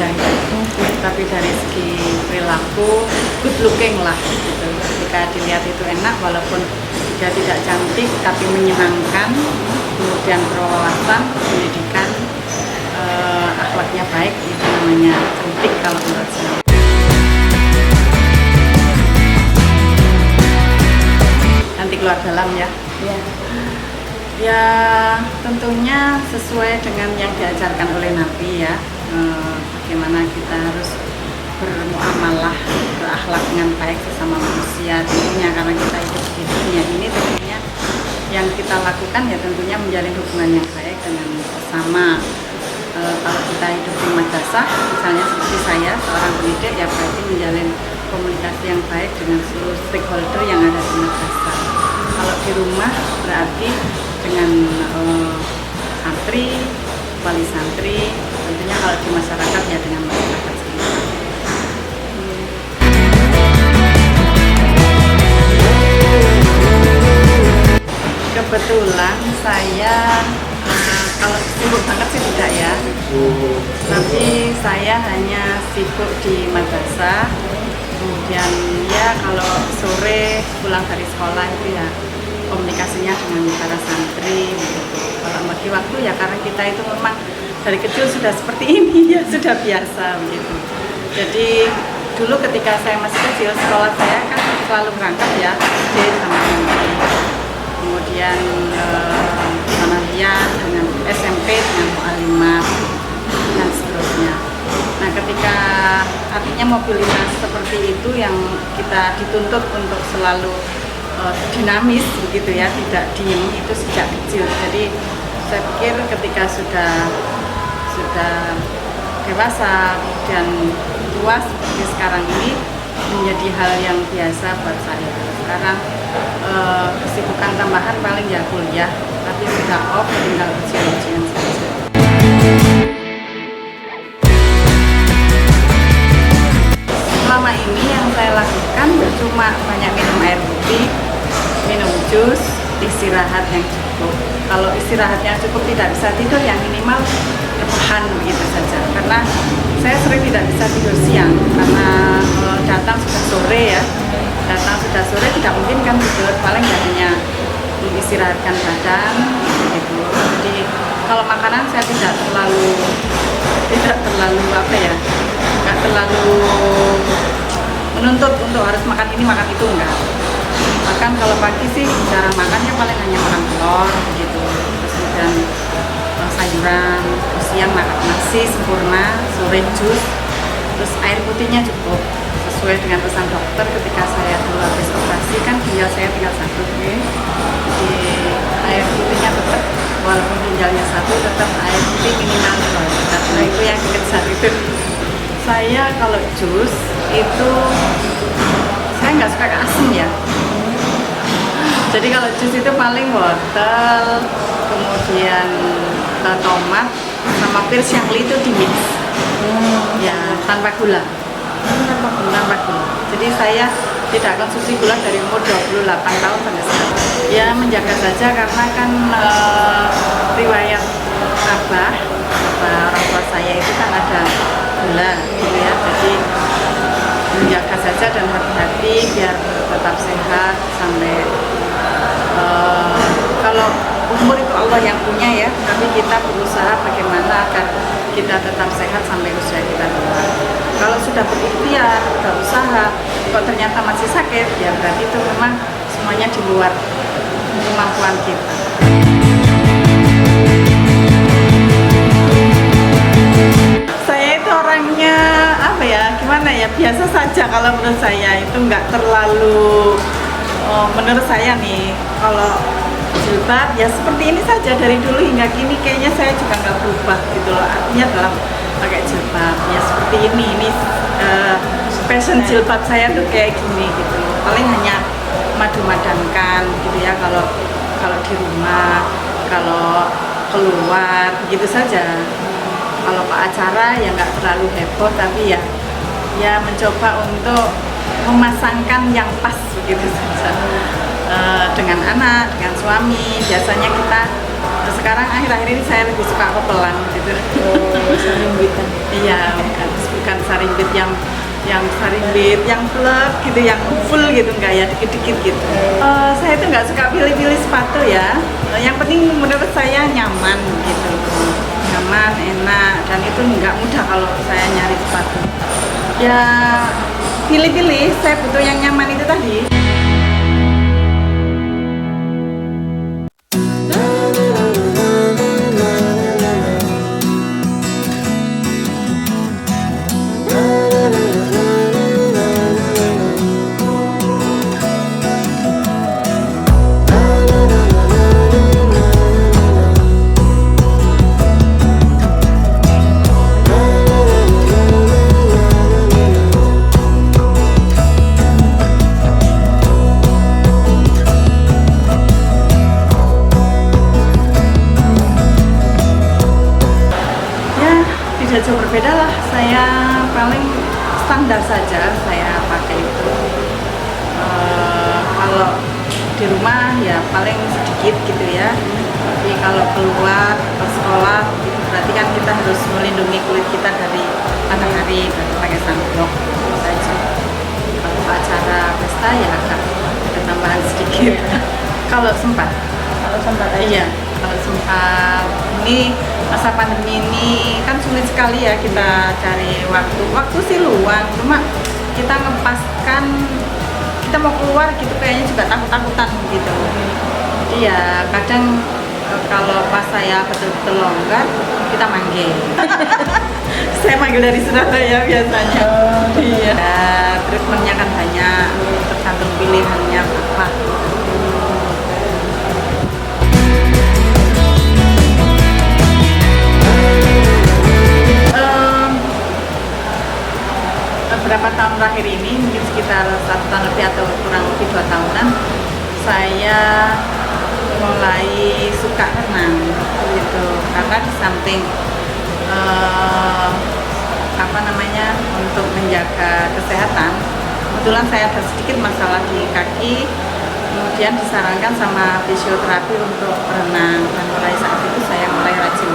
wajahnya, tapi dari segi perilaku good looking lah gitu. Ketika dilihat itu enak, walaupun dia tidak cantik tapi menyenangkan, kemudian berwawasan, pendidikan, akhlaknya baik, itu namanya cantik kalau menurut saya. Nanti keluar dalam ya. Ya. Ya tentunya sesuai dengan yang diajarkan oleh Nabi ya, bagaimana kita harus bermuamalah, berakhlak dengan baik sesama manusia tentunya, karena kita hidup di dunia ini tentunya yang kita lakukan ya tentunya menjalin hubungan yang baik dengan sesama. Kalau kita hidup di madrasah, misalnya seperti saya seorang pendidik, ya berarti menjalin komunikasi yang baik dengan seluruh stakeholder yang ada di madrasah. Kalau di rumah berarti dengan santri, wali santri, tentunya kalau di masyarakat ya dengan masyarakat sekitar. Kebetulan saya kalau sibuk banget sih tidak ya, tapi saya hanya sibuk di madrasah. Kemudian ya kalau sore pulang dari sekolah itu ya komunikasinya dengan para santri gitu. Kalau bagi waktu ya karena kita itu memang dari kecil sudah seperti ini ya, sudah biasa begitu. Jadi dulu ketika saya masih kecil, sekolah saya kan selalu berangkat ya, SD sama SMP, kemudian sanawiyah dengan SMP dengan mu'allimah dan seterusnya. Nah ketika artinya mobilitas seperti itu yang kita dituntut untuk selalu dinamis begitu ya, tidak diem, itu sejak kecil. Jadi saya pikir ketika sudah dewasa dan luas seperti sekarang ini menjadi hal yang biasa buat saya. Sekarang kesibukan tambahan paling ya kuliah, tapi sudah off, tinggal ujian-ujian saja. Selama ini yang saya lakukan cuma banyak minum air putih, minum jus, istirahat yang cukup. Kalau istirahat yang cukup tidak bisa tidur, yang minimal rebahan begitu saja. Karena saya sering tidak bisa tidur siang karena datang sudah sore ya. Datang sudah sore tidak mungkin kan tidur, paling hanya istirahatkan badan gitu. Jadi kalau makanan saya tidak terlalu apa ya, nggak terlalu menuntut untuk harus makan ini makan itu, enggak. Bahkan kalau pagi sih jarang makannya, paling hanya makan telur gitu, terus kemudian sayuran, terus siang makan nasi sempurna, sore jus, terus air putihnya cukup sesuai dengan pesan dokter ketika saya dulu habis operasi kan ginjal saya tinggal satu, jadi air putihnya tetap, walaupun ginjalnya satu tetap air putih minimal 2 liter. Nah itu yang dikejar itu. Saya kalau jus itu saya nggak suka asam ya. Jadi kalau jus itu paling wortel, kemudian tomat sama pir syahli itu di mix, ya tanpa gula. Tanpa gula. Jadi saya tidak konsumsi gula dari umur 28 tahun sampai sekarang. Ya menjaga saja karena kan riwayat abah orang tua saya itu kan ada gula gitu ya. Jadi menjaga saja dan hati-hati biar tetap sehat sampai kalau umur itu Allah yang punya ya, tapi kita berusaha bagaimana agar kita tetap sehat sampai usia kita tua. Kalau sudah berikhtiar, berusaha, kok ternyata masih sakit, ya berarti itu memang semuanya di luar kemampuan kita. Saya itu orangnya apa ya, gimana ya, biasa saja kalau menurut saya, itu nggak terlalu menurut saya nih, kalau jilbab ya seperti ini saja dari dulu hingga kini, kayaknya saya juga nggak berubah gitu loh. Artinya dalam pakai jilbab ya seperti ini fashion jilbab saya tuh kayak gini gitu loh. Paling hanya madu-madankan gitu ya kalau di rumah, kalau keluar begitu saja. Kalau ke acara ya nggak terlalu heboh, tapi ya mencoba untuk memasangkan yang pas begitu saja. Dengan anak, dengan suami, biasanya kita sekarang akhir-akhir ini saya lebih suka kopelan gitu. Sambil Iya, bukan sarimbit yang sarimbit yang plek gitu, yang full gitu, enggak ya, dikit-dikit gitu. Saya itu nggak suka pilih-pilih sepatu ya. Yang penting menurut saya nyaman gitu, nyaman, enak, dan itu nggak mudah kalau saya nyari sepatu. Ya pilih-pilih, saya butuh yang nyaman itu tadi. Tidak jauh berbeda lah, saya paling standar saja saya pakai itu. Kalau di rumah ya paling sedikit gitu ya, tapi kalau keluar ke sekolah gitu, berarti kan kita harus melindungi kulit kita dari matahari, dan pakai sunblock itu saja. Kalau acara pesta ya agak ada tambahan sedikit. Kalau sempat iya, kalau sempat. Ini masa pandemi ini kan sulit sekali ya kita cari waktu sih luang, cuma kita ngepaskan kita mau keluar gitu kayaknya juga takut-takutan gitu. Jadi ya kadang kalau pas saya betul-betul longgar kita manggil. Saya manggil dari Surabaya biasanya. Iya. Treatmentnya kan banyak, tergantung pilihannya apa. Beberapa tahun terakhir ini, mungkin sekitar 1 tahun lebih atau kurang lebih 2 tahunan, saya mulai suka renang gitu, karena di samping untuk menjaga kesehatan, kebetulan saya ada sedikit masalah di kaki, kemudian disarankan sama fisioterapi untuk berenang, dan mulai saat itu saya mulai rajin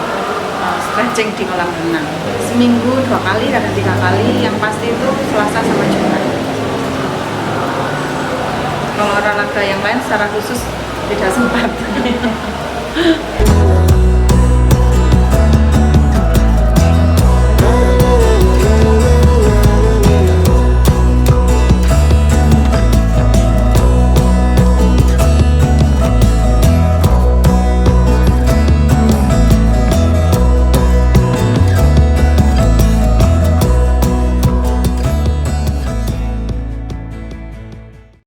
stretching di kolam renang. Seminggu 2 kali, kadang 3 kali, yang pasti itu Selasa sama Jumat. Kalau olahraga yang lain secara khusus tidak sempat.